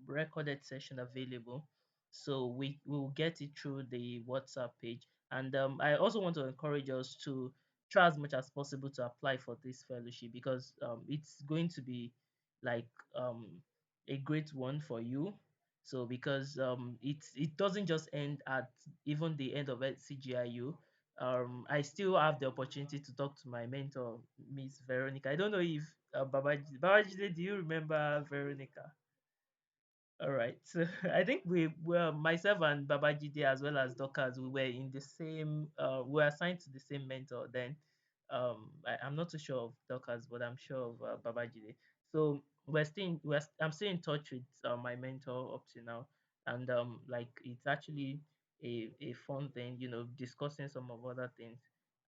recorded session available. So we will get it through the WhatsApp page. And I also want to encourage us to try as much as possible to apply for this fellowship, because it's going to be like um, a great one for you. So because it doesn't just end at even the end of CGIU. I still have the opportunity to talk to my mentor, Miss Veronica. I don't know if Babajide, do you remember Veronica? All right. So I think well, myself and Babajide as well as Dorcas, we were in the same. We were assigned to the same mentor. Then, I'm not too sure of Dorcas, but I'm sure of Babajide. So I'm still in touch with my mentor up to now, and like it's actually a fun thing, discussing some of other things,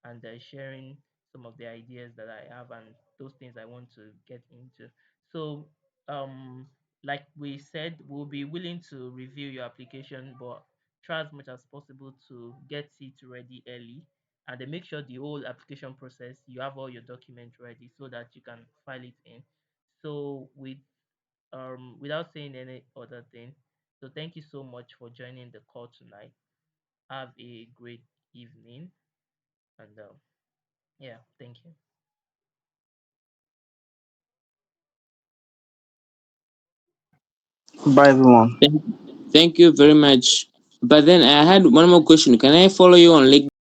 and sharing some of the ideas that I have and those things I want to get into. So um like we said, we'll be willing to review your application, but try as much as possible to get it ready early, and then make sure the whole application process, you have all your documents ready so that you can file it in. So without saying any other thing, so thank you so much for joining the call tonight. Have a great evening, and yeah, thank you. Bye, everyone. Thank, thank you very much. But then I had one more question. Can I follow you on LinkedIn?